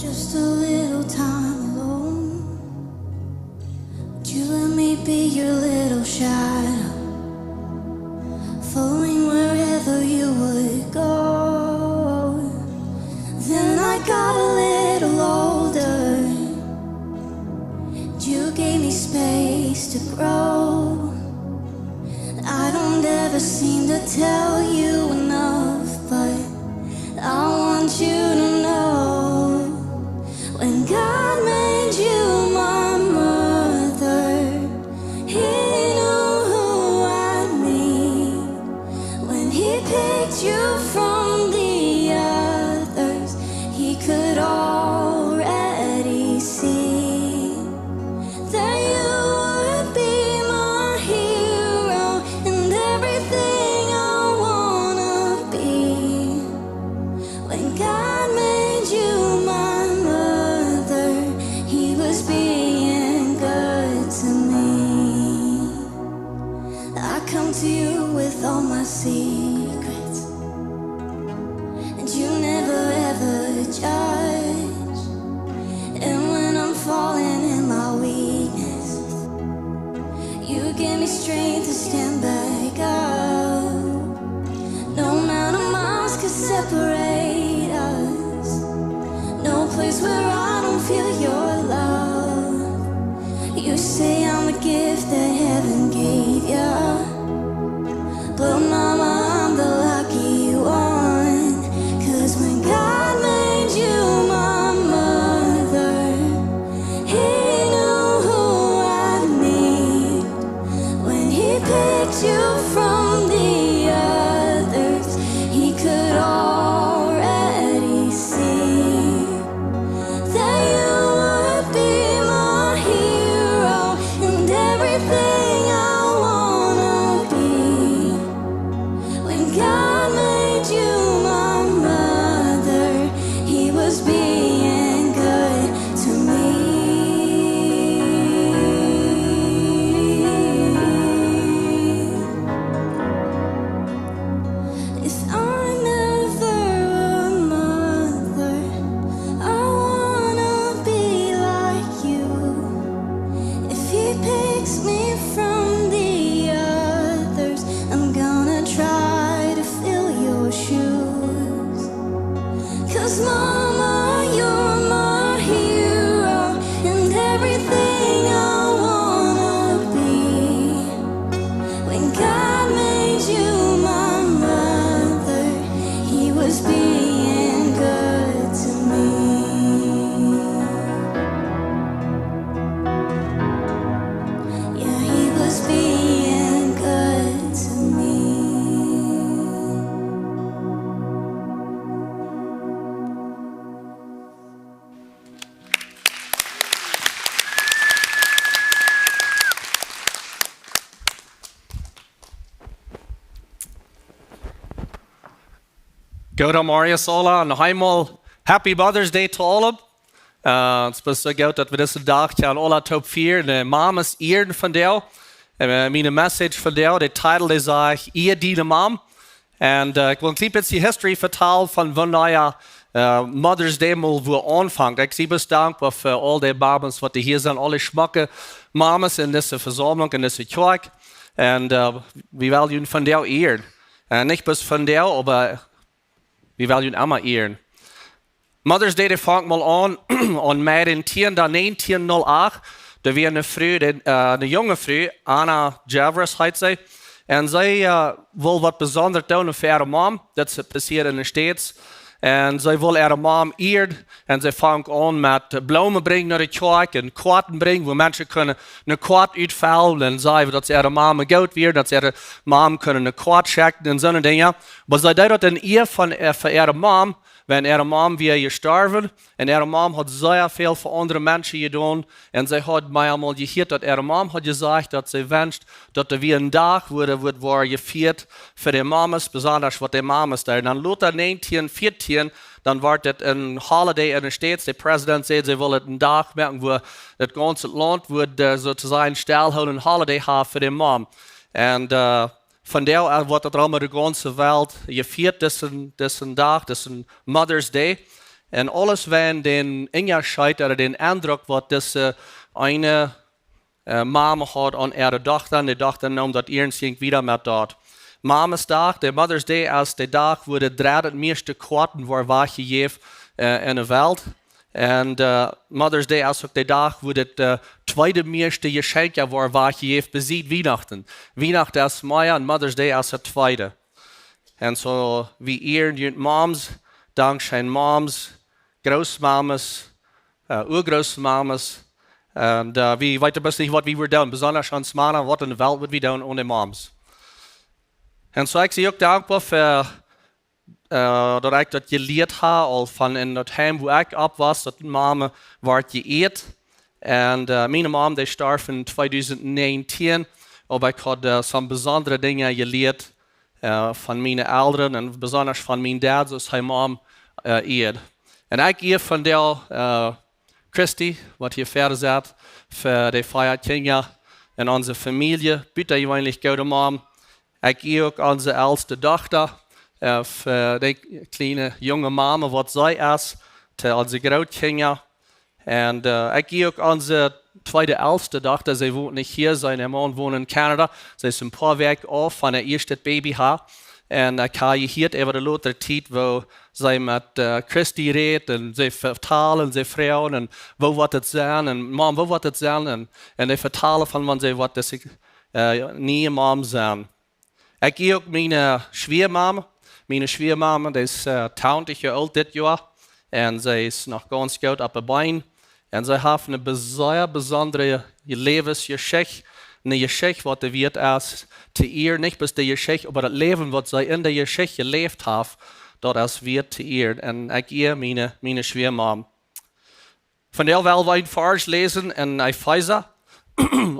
Just a little time alone. Would you let me be your little shadow, following wherever you would go? Then I got a little older, and you gave me space to grow. I don't ever seem to tell you enough, but I want you to know, when God made you my mother, He knew who I'd meet. When He picked you from the others, He could already see that you would be my hero and everything I wanna be. When God made you my mother, He was being good to me. I come to you with all my secrets, and you never ever judge. And when I'm falling in my weakness, you give me strength to stand back up. No amount of miles could separate us, no place where I don't feel your love. You say I'm a gift that heaven gave ya, but mama, I'm the lucky one. 'Cause when God made you my mother, He knew who I'd meet. When He picked you from the others, He could already see that you would be my hero and everything I wanna be. When God made you my mother, He was being good to me. If I'm ever a mother, I wanna be like you. If He picks me from the others, I'm gonna try to fill your shoes. 'Cause mama, you're my hero and everything I wanna be. When God made you my mother, He was being good to me. Yeah, He was being good to me. Goed aan Marius alle en nog eenmaal Happy Mother's Day to alle. Het is zo goed dat we deze dag aan alle top 4 de mamas eeren van jou. En mijn message van jou, de titel is Eer die de mam. En ik wil een klein beetje history vertellen van wanneer Mother's Day mal weer aanvangt. Ik zie best dankbaar voor al die mamas wat hier zijn, alle schmakke mamas in deze verzameling, in deze kerk. En we willen jullie van jou eeren. En niet best van jou, maar we willen jullie allemaal eeren. Mother's Day vangt mal aan mei 1908. Da weer een jonge vrouw, Anna Javras heet zij. En zij wil wat bijzonders doen voor haar mom. Dat is passiert in de States. En zij wil haar mom eeren. En zij vangt aan met bloemen brengen naar de kerk en kaarten brengen, waar mensen kunnen een kaart uitvullen en zeggen dat ze haar mom goed weer, dat ze haar mom kunnen een kaart schenken en zo'n dingen. Maar zij deed dat in eer van haar mom, wenn ihre Mom weer gestorven en ihre Mom hat sehr viel für andere Menschen gedaan en zij hat mij einmal gehört, dat ihre Mom hat gesagt, dat sie wünscht, dat er weer een dag wordt waar gevierd für die Mamas, besonders wat die Mamas daar. Dan Luther 1914, dan wordt het een holiday in de States. De president zei, ze willen een dag maken, waar het ganze land wordt sozusagen stilhouden, een holiday hebben voor die Mom. En van daar wordt het allemaal de ganze wereld gevierd, deze dag, deze Mother's Day. Und alles, wenn den Unterschied oder den Eindruck, was diese eine Mama hat an ihre Tochter, die Tochter nimmt das irgendwie wieder mit dort. Mama's Dag, der Mother's Day, als der Tag, wo der 300 Karten war gegeven in der Welt. Und Mother's Day als ook de dag wo het tweede meeste geschenk war gegeven bezit Weihnachten. Weihnachten als Meier en Mother's Day als het tweede. En zo wie ehren je moms, dankzij moms, grootmamas, urgrootmamas. En wie weten best niet wat we doen, besonders als mannen, wat in de wereld we doen ohne moms. En zo ik zie ook dankbaar voor dat ik dat geleerd heb al van in dat heim waar ik op was, dat mama werd geëerd. En mijn mom die starf in 2019, maar ik had zo'n bijzondere dingen geleerd van mijn ouderen en besonders van mijn dad, zoals hij mom eerd. En ik eer van de Christi, wat hier verder zit, voor de 5 kinderen en onze familie. Bitte je weinig goede mom. Ik eer ook onze oudste dochter. Voor die kleine jonge mama, wat zij is, te onze grootkinderen. En ik zie ook onze tweede oudste dochter, zij woont niet hier, zijn man woont in Canada. Zij is een paar weken af van haar eerste baby haar. En ik heb gehoord over de latere tijd, waar zij met Christy reed en zij vertalen, zij vrouwen, en wat het zijn, en mom, wat het zijn, en zij vertalen van wat zij wat dus nieuwe mom zijn. Ik zie ook mijn schwiegermama. Mijn schwiegermama, die is 20 jaar oud dit jaar. En zij is nog ganz goed op haar been. En zij heeft een zeer bijzondere levensgeschichte. Een geschichte wat de wereld is te eer. Niet best de geschichte, maar het leven wat zij in de geschichte geleefd heeft. Dat is weer te eer. En ik eer mijn schwiegermama. Vandaar wil wij een vers lezen in Epheser.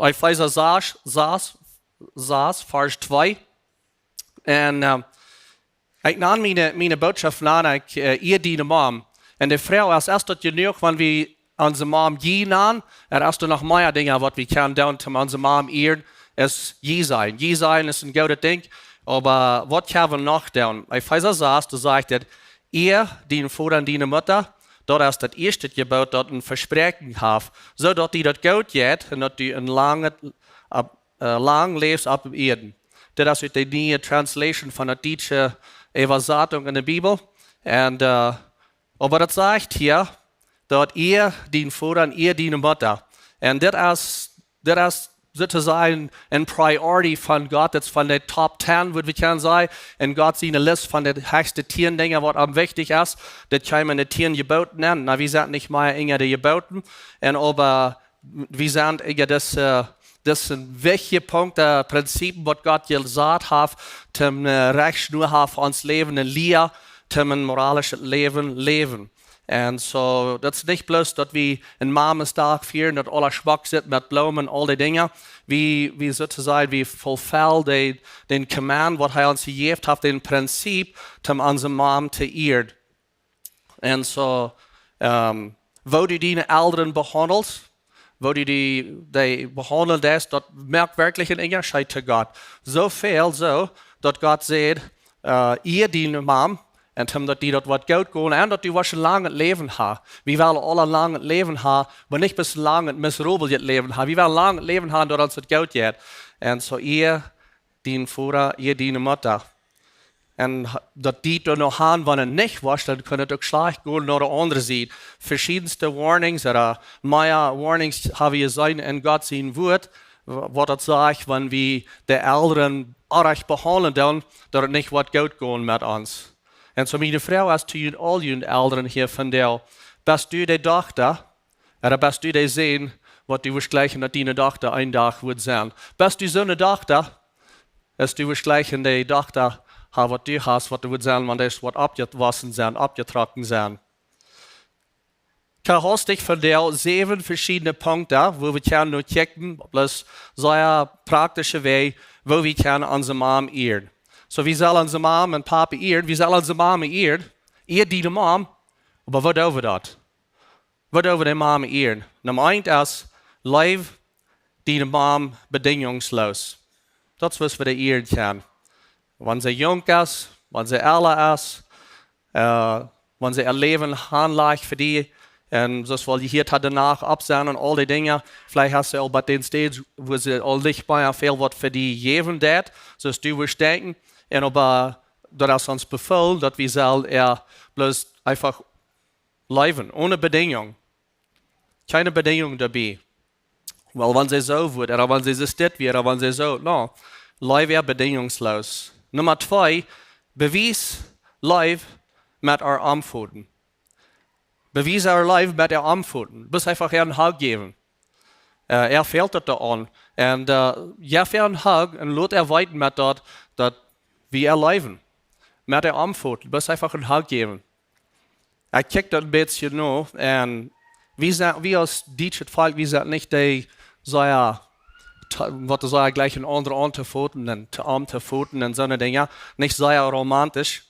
Epheser 6, vers 2. En ik nam mijn boodschap aan, ik eer die mom. En de vrouw, als eerst dat je nu, wanneer we onze mom gaan, er is er nog meer dingen wat we kunnen doen om onze mom eeren, is je zijn. Je zijn is een goede ding, maar wat gaan we nog doen? Epheser 6, da zegt dat eer die vader en die moeder, dat is het eerste gebod dat een verspreken heeft, zodat die dat goed gaat en dat die een lang leeft op Erden. Dat is uit de nieuwe translation van de Duitse Übersetzung in de Bibel. En, aber het zegt hier dat eer die vader en eer die moeder. En dit is sozusagen een priority van God. Dat is van de top 10, wat we kunnen zeggen. En God ziet een list van de hoogste 10 dingen wat am wichtig is. Dat kan men de 10 geboten nennen. Nou, we zijn niet meer in de geboten. En aber we zijn in das sind wichtige Punkte, Prinzipien, was Gott gesagt hat, zum Rechtsschnur auf uns Leben, eine Lehre, zum ein moralisches Leben. Und so, das ist nicht bloß, dass wir in Mama's Tag feiern, dass alle schwach sind mit Blumen, all die Dinge. Wie sozusagen, wir vollfüllen den Command, was er uns gegeben hat, den Prinzip, um unsere Mom zu ehren. Und so, wo du deine Eltern behandelst, wo die behandeln das, das merkt wirklich einen Unterschied zu Gott. So viel so, dass Gott sagt, ihr die Mom, und dass die dort was gut gehen, und dass die was ein langes Leben haben. Wir wollen alle ein langes Leben haben, aber nicht bis lang ein miserables Leben haben. Wir wollen ein langes Leben haben, dass uns das gut geht. Und so ihr die Vater, ihr die Mutter. Und dass die da noch haben, wenn er nicht was, dann können es auch schlecht gehen oder andere sehen. Verschiedenste Warnings oder mehr Warnings haben wir gesehen in Gott sein Wort, was das sagt, wenn wir die Eltern recht behandeln, dann, dass es nicht was gut gehen mit uns. Und so meine Frau ist zu Ihnen, all Ihnen Eltern hier von der, bist du die Tochter, oder bist du die sehen, was du wirst gleich in deine Tochter ein Tag wird sein. Bist du so eine Tochter, dass du wirst gleich in die Tochter was du hast, was du willst sein, wenn das was abgewaschen sein, abgetrocknet sein. Ich hast dich von der 7 verschiedene Punkte, wo wir können nur checken, bloß sehr praktische Weg, wo wir können unsere Mom ehren. So wie soll unsere Mom und Papa ehren? Wie soll unsere Mom ehren? Ehrt die Mom, aber was over das? Was over die Mom ehren? Nummer 1 ist, leib die Mom bedingungslos. Das ist, was wir ehren können. Wenn sie jung ist, wenn sie älter ist, wenn sie ihr Leben anlegt für die, und das, was die hier danach absehen und all die Dinge, vielleicht hast du auch bei den Stage, wo sie all dich bei viel was für die geben, so dass du wirst denken, und aber, das uns befiehlt, dass wir sollen bloß einfach leben, ohne Bedingung. Keine Bedingung dabei. Weil wenn sie so wird, oder wenn sie das wird, oder wenn sie so, no, leben bedingungslos. Nummer 2, beweis leben mit euren Antworten. Beweis euer Leben mit euren Antworten. Bis einfach einen Hug geben. Fehlt das da an. Und ja, für einen Hug, und lasst weiter mit dort, dass wir leben. Mit der Antworten. Bis einfach einen Hug geben. Ich kijk dat een beetje nu, en wie als deutsches Volk, wir sind nicht die, wat zou ik gleich een andere Antworten en te Antworten en zo'n dingen, nicht sehr romantisch.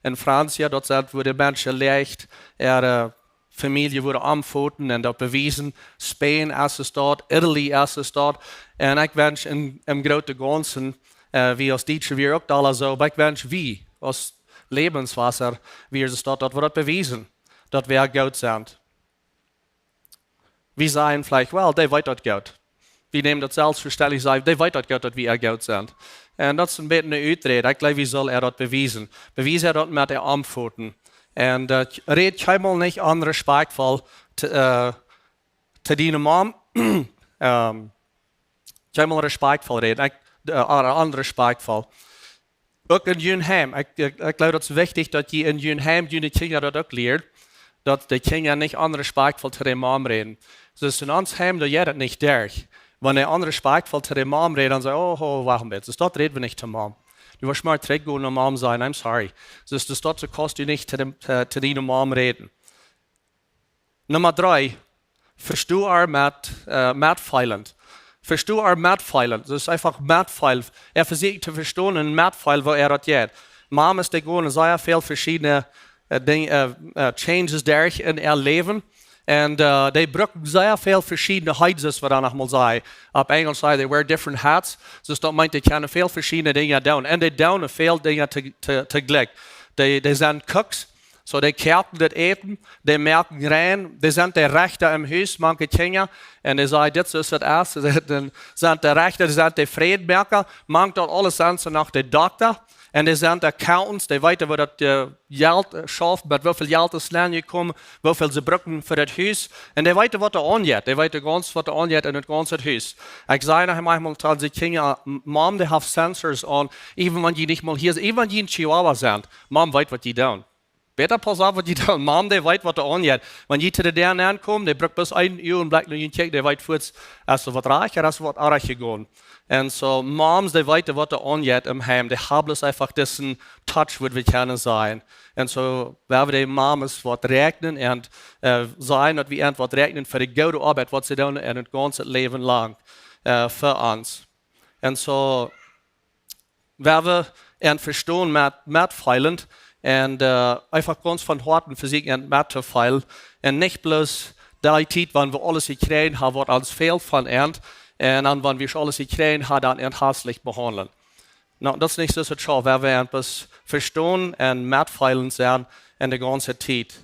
In Frankreich, dort sind, wo die Menschen leicht, ihre Familie wurde antworten und dort bewiesen, Spanien ist es dort, Italy ist es dort, und ich wünsche im großen Ganzen, wie als Deutsche, wir auch alle so, aber ich wünsche, wie als Lebenswasser, wie es dort wird bewiesen, dass wir gut sind. Wir sagen vielleicht, well, die weiß das gut. Wir nehmen das selbstverständlich, die weiß das gut, dass wir gut sind. Und das ist ein bisschen eine Ausrede. Ich glaube, wie soll das beweisen? Beweisen das mit den Antworten. Und red keinmal nicht an respektvoll zu deiner Mom. Keinmal respektvoll reden, an respektvoll. Ook in je heim. Ik glaube, dat is wichtig dat je in je heim je Kinder dat ook leert. Dat de Kinder niet onrespektvol te de mom reden. Dus in ons heim doe je dat niet durch. Wanneer onrespektvol te de mom reden, dan zeg je, oh, waarom bent? Dus dat reden we niet te mom. Du wirst mal teruggaan naar mom zijn, I'm sorry. Dus dat kost je niet te die mom reden. Nummer 3. Verstoe haar met feilend. Verstoe haar metfeilen. Das ist einfach metfeil. Versucht zu verstehen in metfeil, wo das geht. Mom ist gewoon sehr viel verschiedene Changes durch in ihr Leben. Und die brauchen sehr viel verschiedene Hats, was wir dann mal sagen. Auf Englisch sagen, they wear different hats. Das meint, die können viel verschiedene Dinge tun. Und die tun viel Dinge tegelijk. Die sind Cooks. So, die kerken das Eten, die merken rein, die sind die Rechter im Haus, manche Kinder, und die sagen, das ist das Erste, die sind die Rechter, die sind die Friedmerker, manche dort alles sind so nach der Doktor, und die sind die Accountants, die weiter, wo das Geld schafft, mit wie viel Geld das Land gekommen, wie viel sie brauchen für das Haus, und die weiter, was da angeht, die weiter ganz, was da angeht in das ganze Haus. Ich sage nachher manchmal, dass die Kinder, Mom, die haben Sensors an, even wenn die nicht mal hier sind, even wenn die in Chihuahua sind, Mom weiß, was die tun. Beter pass auf, was die da Mom, der weiß, was da angeht. Wenn die zu der ankommen, der braucht bis 1 Uhr und bleibt noch in Check, der weiß kurz, erst was reicher, erst was archer gehen. Und so, Moms, der weiß, was da angeht im Heim, der haben bloß einfach diesen Touch, wird wir können sein. Und so, werden wir die Moms was regnen und sein, dass wir was regnen für die gute Arbeit, was sie tun, und das ganze Leben lang für uns. Und so, werden wir verstehen mit feilend, und einfach ganz von Horten für sich und mit zu feilen. Und nicht bloß die Zeit, wenn wir alles gekriegt haben, was uns fehlt von Ernst. Und dann, wenn wir alles gekriegt haben, dann herzlich behandeln. No, das ist nicht so schön, weil wir etwas verstehen und mitfeilen sein in der ganzen Zeit.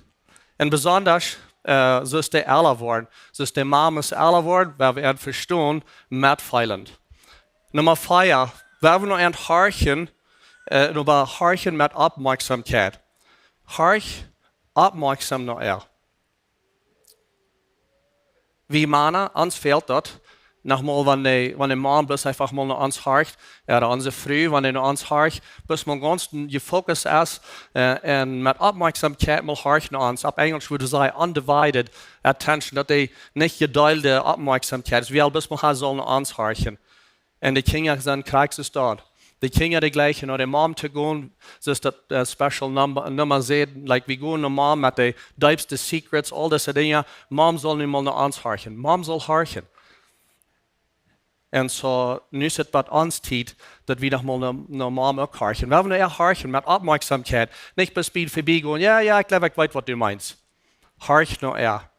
Und besonders, so ist der älter worden. So ist der Mama älter worden, weil wir verstehen, mitfeilen. Nummer 4, weil wir noch ein Horchen, über Horchen mit Aufmerksamkeit. Horch aufmerksam nach er. Wie Männer, uns fehlt das. Nochmal, wenn der Mann bloß einfach mal nach uns horcht, oder unsere Frau, wenn er nach uns horcht, bis man ganz gefokust ist, und mit Aufmerksamkeit mal horcht nach uns. Auf Englisch würde ich sagen, undivided attention, dass die nicht geteilte Aufmerksamkeit ist. Wie bis man soll nach uns horchen. Und die Kinder sind kriegst dort. Die Kinder die gleichen, oder die Mom zu gehen, das ist das Special Nummer sehen, like wir gehen nach Mom mit den tiefsten Secrets, all diese Dinge. Mom soll nicht mal nach uns horchen. Mom soll horchen. Und so, nu ist es bei uns Zeit, dass wir noch mal nach Mom auch horchen. Wir wollen eher horchen mit Aufmerksamkeit. Nicht bis Speed vorbeigehen, ja, ich glaube, ich weiß, was du meinst. Horch noch eher.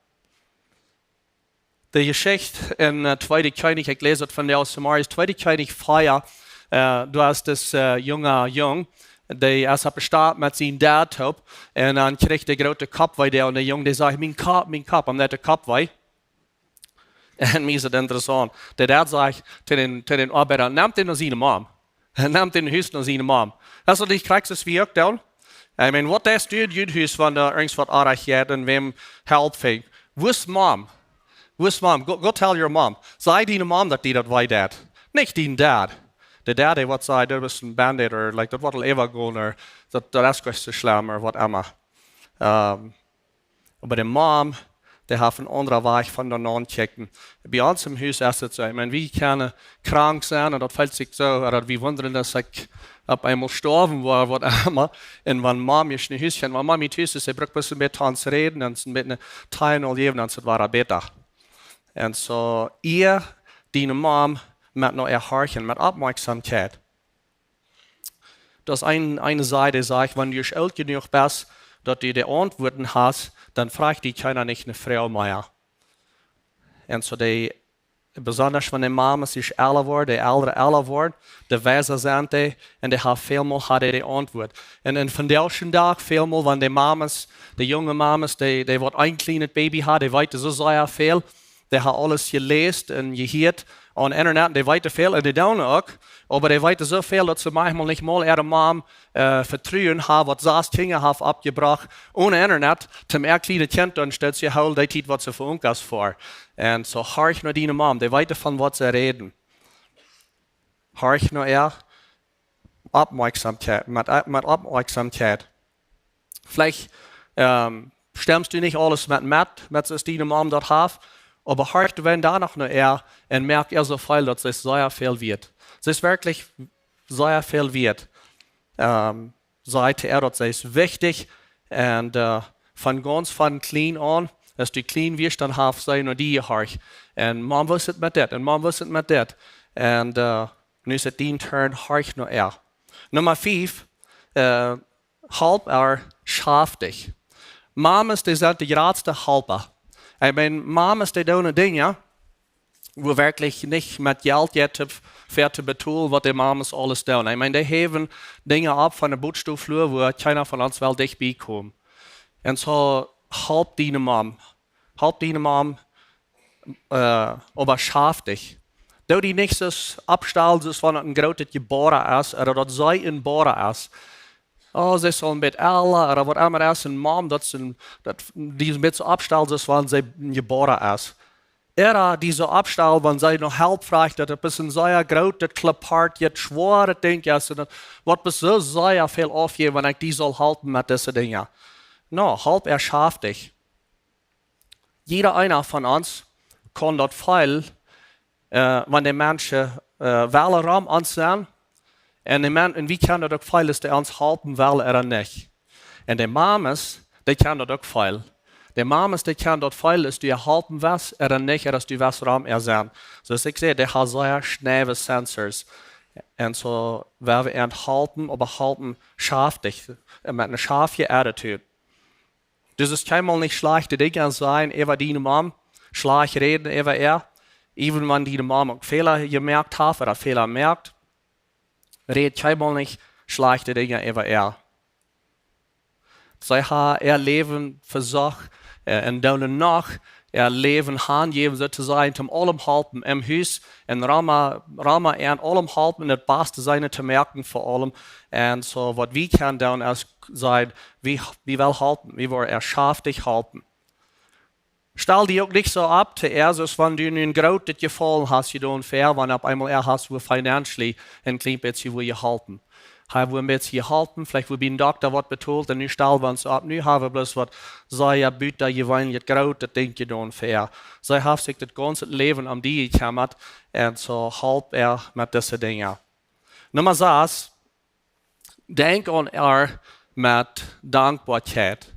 Die Geschichte in 2. König, ich lese von der aus Samaria, 2. König 4, du hast das junger Jung, die is op de staat met zijn dad op. En dan kreeg de grote kop bij der. En de jongen die zei, mijn kop, omdat de kop wij. En mij is het interessant. De dad zei tegen den arbeider, neemt hij naar zijn mom. Neemt hij naar huis naar zijn mom. Also, die krijgt ze wie ook dan. I mean, wat is het huis van ergens wat aardig hebt en wem helpt ving. Wo is mom? Wo is mom? Go tell your mom. Zei die mom dat die dat wij dat. Niet die dad. De dad die wat zei, dat was een bandit of like, dat wat al even gaan of dat is kwestie slam of wat immer. Maar de mom, die heeft een andere weg van de non-checken. Bij ons im huis is het zo. Ik wie kunnen krank zijn en dat valt zich zo, dat we wonderen dat ik op eenmaal sterven war, wat immer. En wanneer mom je in huis gaat, wanneer mom in huis is, ze braucht een beetje ons reden en ze met een tijden al leven en ze waren beter. En zo, die mom, met nog erhorchen, met opmerksamheid. Dat is eine Seite, die sagt, wenn du alt genug bist, dass du die Antworten hast, dann fragt die keiner nicht eine Frau mehr. Und so besonders wenn die Mama sich älter wird, die älter wird, die weiser sind die, und die haben vielmal die Antwort. Und von der Tag vielmal, wenn die Mamas, die junge Mamas, die wat ein kleines Baby hat, die weiter so sehr viel, die haben alles gelesen und gehört aan internet, die weten veel en die doen ook. Maar die weten zoveel dat ze manchmal niet mal ihre Mom vertrouwen hebben wat ze dingen hebben opgebracht. Ohne internet, zum kleine kind dan stelt ze hol die tijd wat ze voor ons voor. En zo hark naar die mom, die weten van wat ze reden. Hark naar opmerksamheid, met opmerksamheid. Vielleicht stemmst du nicht alles met zoals die mom dat heeft. Aber hört, wenn da noch nur und merkt so viel, dass es sehr viel wird. Es ist wirklich sehr viel wird. Seit dass es wichtig und von klein an, dass du klein wirst, dann hast sein nur die hört. Und man wusste mit das, und man wusste mit das. Und nu ist es die Turn, hört nur Nummer 5, halb schaftig. Mamas, die sind die grootste Halper. Ich meine, Mamas, die tun Dinge, wo wirklich nicht mit Geld jetzt für zu betonen, was die Mamas alles tun. Ich meine, die heben Dinge ab von der Bootstofflur, wo keiner von uns will dich bekommen. Und so, halb deine Mom, aber schaff dich. Du die nicht so abstellst, als wenn ein großes geboren ist, oder das sei ein geboren ist. Oh, ze sollen met Allah, oder wat immer is, een mom, die met zo abstelt is, wanneer ze geboren is. Die zo abstelt, wanneer zij nog hulp vraagt, dat het een zeer groot, dat kliphard, je schwere ding is, en wat is zo zeer veel afgeven, wanneer ik die zal helpen met deze dingen. No, help schaaft dich. Jeder einer von uns kann dat veel, wanneer die mensen wel raam aanstaan, en wie kan dat ook veel is, die ons helpen wel er niet. En de mamas, die kan dat ook veel. De mamas, die kan dat veel is, die helpen was er niet, als die was raam er zijn. Dus ik zei, die hebben zeer snelle sensors. En zo werden we aan het helpen, aber helpen schaftig, met een schafje attitude. Dus het kan mal niet slechte dingen zijn, even die mom, slecht reden even even wanneer die mom ook Fehler gemerkt heeft, oder Fehler merkt, redet keinmal nicht schlechte Dinge über Zij haben Leben versucht und dann noch Leben handgeben sozusagen zum allem helpen im Haus und Rama und allem helpen das Beste sein zu merken vor allem und so was wir können dann als sein wie will helpen, wie wir schaftig helpen. Stell die auch nicht so ab, zuerst, wenn du einen großen Gefallen hast, du unfair, wenn auf einmal hast, wo financially ein klein bisschen wo ihr halten. Haben wir ein bisschen halten, vielleicht wo ein Doktor was betont, und nu stell wir uns ab, nu haben wir bloß was, sei ja bitte, je wollen jetzt groß, das denkt ihr unfair. Sei hat sich das ganze Leben am die gekümmert, und so halb mit diesen Dingen. Nummer 6, denk an mit Dankbarkeit.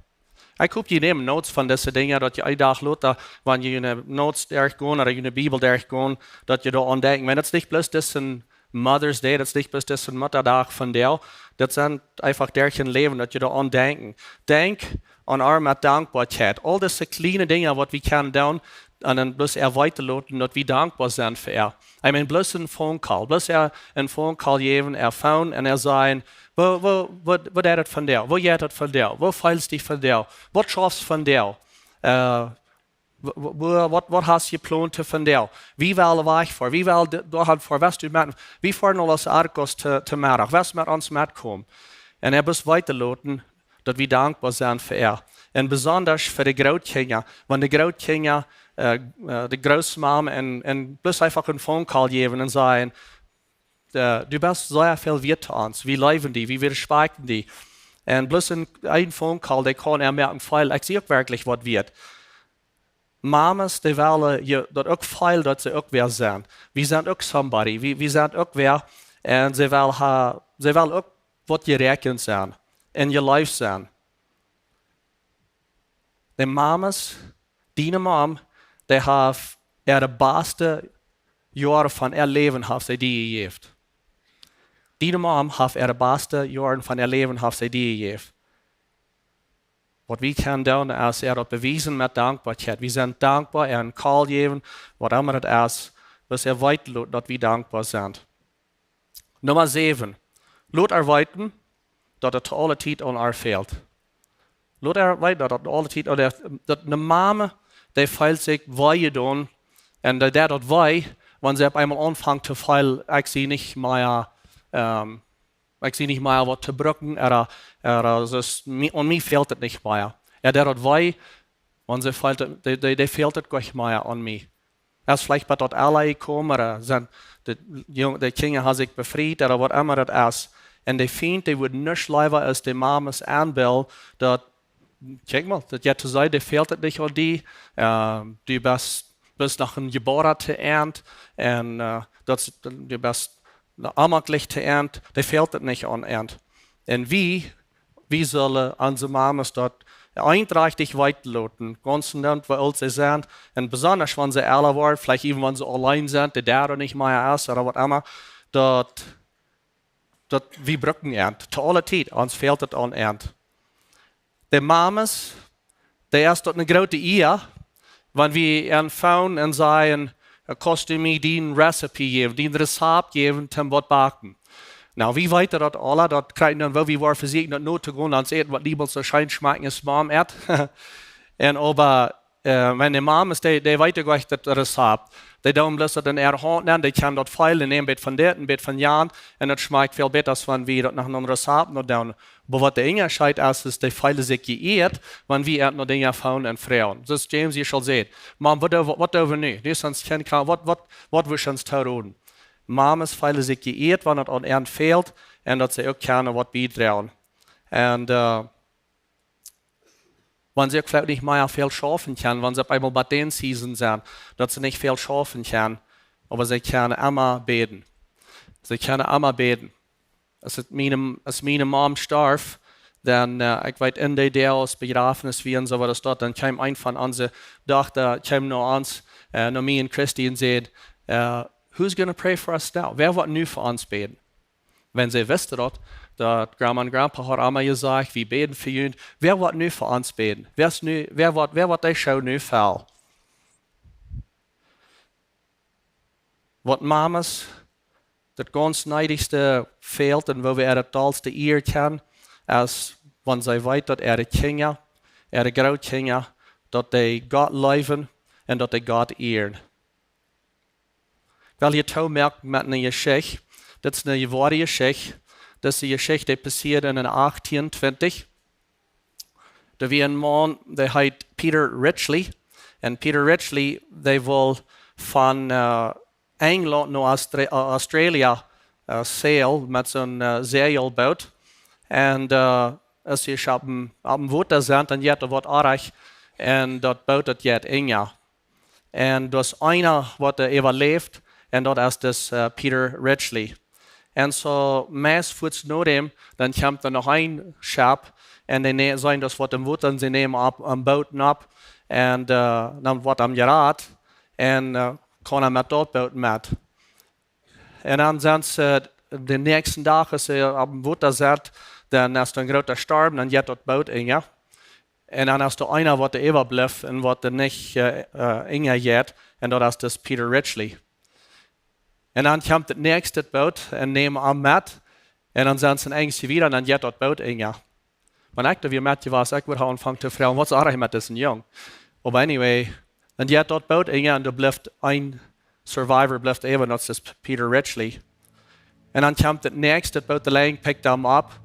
Ik hoop je neemt notes van deze dingen, dat je uitdaagt later, wanneer je een notes doorgaan, of je een Bibel doorgaan, dat je daar aan denkt. Maar dat is niet plus een Mother's Day, dat is niet plus een Mutterdag van jou. Dat zijn einfach dergelijke leven, dat je daar aan denkt. Denk aan met dankbaarheid. Al deze kleine dingen wat we kunnen doen, en dan bloos weiterlaten, dat we dankbaar zijn voor. Ik bedoel, bloos een phone call. Bloos een phone call geven, phone en zeggen, Wat er het van jou? Wat jij het van jou? Wat feilst dich van jou? Wat schaffst van jou? Wat hast je plan van jou? Wie wil weg voor? Wie wil doorgaan voor? Wat du met? Wie voor nog als Argos te middag? Wat met ons metkomen? En bus weiterlaten, dat we dankbaar zijn voor er. En besonders voor de Grootkinderen, want de Grootkinderen, de Großmama en bloß einfach een phone call geven en zeggen, du bist sehr viel wert zu uns, wir lieben die, wir respekten die. En bloß een phone call, die kann merken, viel, ich sehe auch wirklich, was wird. Mamas, die willen je dat ook veel dat ze ook weer zijn. We zijn ook somebody, we zijn ook weer, en ze willen ook wat je rekent zijn, in je leven zijn. De mamas, die mom, die heeft de beste jaren van haar leven heeft zij die gegeven. Die mom heeft de beste jaren van haar leven heeft zij die gegeven. Wat we kunnen doen is dat bewijzen met dankbaarheid. We zijn dankbaar en call geven, wat immer het is, dus weet dat we dankbaar zijn. Nummer 7. Laat weten dat het alle tijd aan haar veelt. Laat weten dat het alle tijd aan haar dat de mama, die feilt zich wat je doen, en dat wij, wanneer ze op eenmaal aanvangt te feilen, ik zie niet meer, ik zie niet meer wat te brücken, an mij fehlt het niet meer. Dat wij, wanneer ze feilt, die fehlt het niet meer an mij. Als vielleicht bei dort alle komen, de kinderen hebben zich bevrijd, of wat immer het is. En die vindt, die wordt niks liever als de mama's aanbel, dat, kijk mal, dat je te zeggen, die fehlt het niet aan die, die best nog een geboren te eind, en dat die best amaglich te eind, die fehlt het niet aan eind. En wie zullen onze mama's dat einträchtig weiterlaten, ganz und wo alt sie sind, und besonders wenn sie älter werden, vielleicht even wenn sie allein sind, die der nicht mehr ist, oder was immer, dat wir brücken ernt, zu aller Zeit, uns fehlt es an ernt. Die Mamas, die erst dort eine große Ehe, wenn wir empfangen und sagen, kannst du mir den Rezept geben, den Rezept geben, zum was backen. Nou, wie weet dat alle, dat krijgen dan wel wie waar verzekerd dat nooit te gaan aan het eten wat lieber zo schijn smaken als mom eet. En aber, wenn die Mamas, die weet ook echt dat recept. Die doen bloß dat in ihre hand nemen, die kan dat feilen, een beetje van dit, een beetje van jaan. En dat smaakt veel beter als wanneer we dat nach een recept nog doen. Maar wat de enge scheid is die feilen zich geëerd, wanneer we het nog dingen van en vrouwen. Dus James, je zal zeggen, mam, wat doen we nu? Dus ons kind kan, wat wil je ons doen? Mamas feilen zich geëerd wanneer het aan hen fehlt en dat ze ook kunnen wat bijdragen. En wanneer ze ook vielleicht niet meer veel schaffen kunnen, wanneer ze op eenmaal bij den season zijn, dat ze niet veel schaffen kunnen, maar ze kunnen immer beten. Ze kunnen immer beten. Als mijn mom starf, dan, ik weet in die deel als begrafenis wie en zo wat is dat, dan kwam een van onze dochter, kwam naar ons, naar mij en Christy en zei, who's going to pray for us now? Wer wordt nu voor ons beten? Wenn sie wisten dat Grandma en Grandpa had allemaal gezegd, we beten voor jullie. Wer wordt nu voor ons beten? Wer wordt die show nu fel? Wat mamas, dat ganz neidigste fehlt en waar we het taalste eer kennen, is wanneer zij weet dat de kinderen, de grootkinderen, dat die God leven en dat die God eeren. Wel je toe merkt met een geschichte, dat is een ware geschichte, dat is een geschichte die passierde in 1820. Er was een man, die heet Peter Ridgely. En Peter Ridgely, die wil van Engeland naar Australië zeilen met zo'n zeilboot. En als je op een water bent, dan je wat aardig en dat boot dat je inga. En dat is een wat overleeft. En dat is dus Peter Ridgely. En zo, meest voets na hem, dan komt er nog een schip. En die zijn dus wat hem wordt, en ze nemen op een boot op. En dan wordt hem geraad. En kan hij met dat boot met. En dan zijn ze, de nächste dag, als ze op een water zit, dan is er een grote storm, dan gaat dat boot in. Ja? En dan is er een wat er overblijft en wat er niet in gaat. En dat is dus Peter Ridgely. En dan komt het nächste boot en neemt hem met. En dan zijn ze engst weer en dan jet dat boot in, ja. Maar ik, wie met je was, ik wil aanvangen te vragen, wat is er met deze jong? Maar anyway, dan jet dat boot in, en er blijft een survivor, blijft even, dat is Peter Richley. En dan komt het nächste boot, de lijn pikt hem op,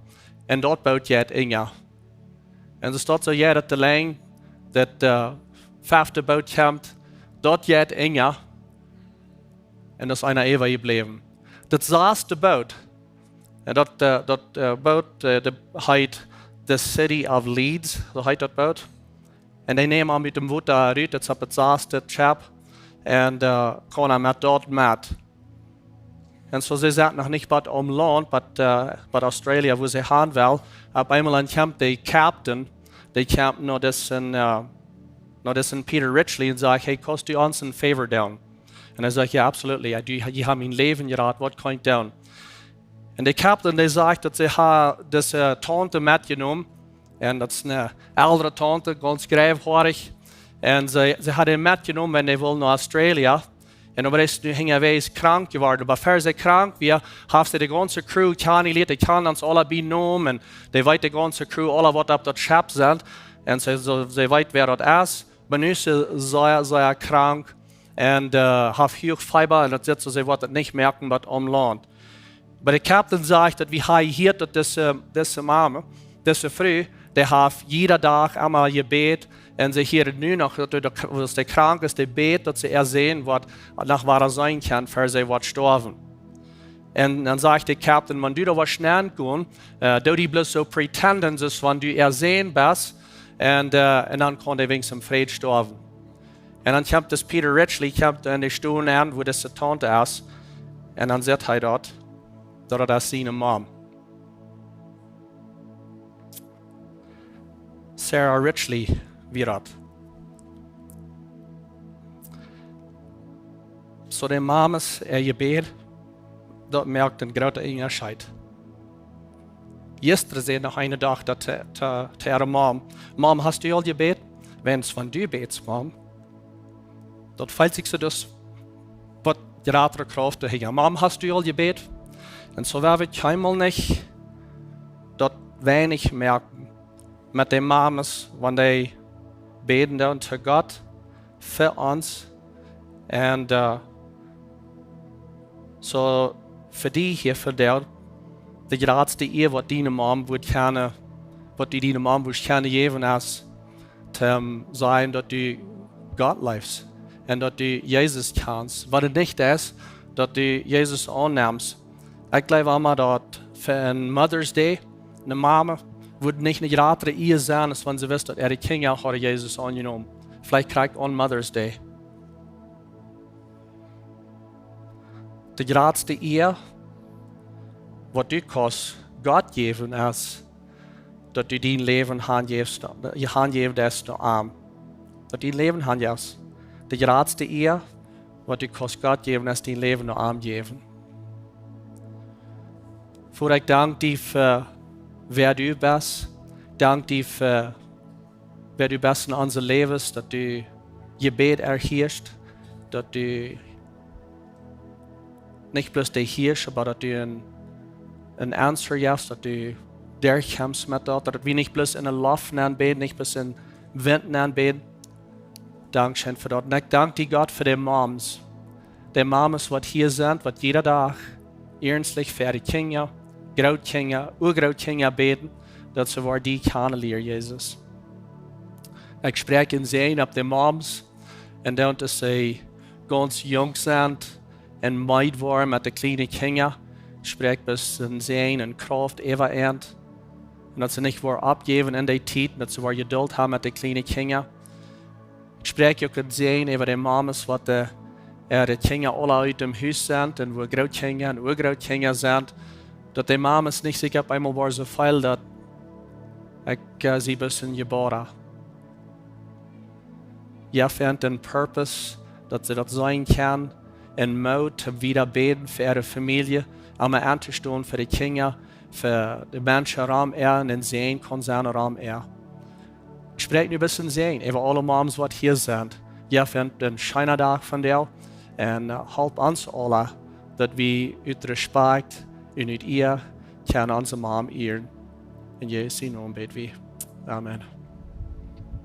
en dat boot jet in, ja. En er staat zo, ja, dat de lijn, dat vijfde boot komt, dat jet in, ja. En dat is een even gebleven. Dat zesde boot, en dat boot, heet the City of Leeds, zo heet dat boot. En die nemen hem met dem boot daaruit, dat is op het zesde chap, en gaan hem met dat met. En zo ze zaten nog niet bij omland, bij Australië, wo ze gaan wel. Op eenmaal dan komt de captain, die komt naar deze Peter Richley en zegt, hey, kost u ons een favor doen? En hij zegt, ja, absoluut, je hebt mijn leven geraad, wat kan ik doen? En de captain die zegt dat ze deze tante metgenomen, en dat is een oudere tante, ganz grijfhaarig. En ze hadden metgenomen en die wil naar Australië. En dan is nu hingen wij krank geworden. Maar voor ze krank waren, heeft ze de ganze crew kennengelernt. Die kan ons alle benoemen. En die weet de ganze crew alle wat op dat schip zijn. En ze weet wer dat is. Maar nu is ze krank. En heeft heel fiber. En dat zit ze wat het niet merken wat omland. Maar de captain zegt dat we hier dat deze mama, deze vrouw, die heeft iedere dag allemaal gebed. En ze hier nu nog, als de krank is, die beet, dat ze zien wat nach waar zijn kan, voor ze wat sterven. En dan zegt de captain, man, du da was snel gaan, doe die bloß zo pretenden, dus van du zien best, en dan kon hij wenigstens im Frieden sterven. En dan komt das Peter Richley, komt in de stoel aan, wo deze tante is, en dan zegt hij dat is zijn mom. Sarah Richley, wie dat. So de mamas gebed, dat merkt een grote onderscheid. Gisteren zei nog een dag dat te haar mom, hast du al gebed? Wenn's van du beets, mom. Dat fällt sich so dus wat gratere kracht te hingen. Mom, hast du al gebed? En zo werden we helemaal niet dat weinig merken met de mamas, wanneer die beten dan zu Gott für uns. En so für die hier, für der grootste eer wat die mom wordt kennen, wat die mom wordt kennen geven is, te zijn dat du Gott leefst en dat du Jezus kennst. Wat het niet is, dat du Jezus aanneemt. Ik geloof allemaal dat voor een Mother's Day, een mama, wordt niet een grotere eer zijn, als wanneer ze wist dat de kinderen hadden Jezus aangenomen. Vielleicht krijgt on Mother's Day. De grootste eer, wat du kost God geven, is dat du dein leven handgeeft, je handgeeft is naar hem. Dat dein leven handgeeft. De grootste eer, wat du kost God geven, is dein leven naar hem geven. Voor ik dank die voor wer du bist. Dank die voor wer du bist in onze levens, dat du gebed erheerst, dat du niet bloß de heerst, maar dat du een answer geeft, dat du durchkommst met dat we niet bloß in een lof aanbeden, niet bloß in wind aanbeden. Dankschön voor dat. En ik dank die God voor de moms wat hier zijn, wat jede dag ernstlich voor de kinderen, grootkinderen, oergrootkinderen beten, dat ze waar die kunnen leren, Jezus. Ik spreek in zijn op de moms en dan dat ze ganz jong zijn en meid worden met de kleine kinderen. Ik spreek bis in zijn en kracht even eind. En dat ze niet worden opgeven in die tijd, dat ze waar geduld hebben met de kleine kinderen. Ik spreek ook in zijn over de moms wat de kinderen alle uit dem huis zijn en waar grootkinderen en oergrootkinderen zijn. Dat de moms niet zich op eenmaal worden zo veel dat ik sie bisschen geboren. Je vindt een purpose dat ze dat zijn kan en moet wieder beten voor ihre familie, om aan te staan voor de kinderen, voor de mensen rond en zijn kan zijn rond Ik spreek nu een bisschen zijn over alle moms wat hier zijn. Je vindt een schöne dag van jou en help ons alle dat we uit respect en uit eer kan onze mom eeren. In Jesu naam bid vi. Amen.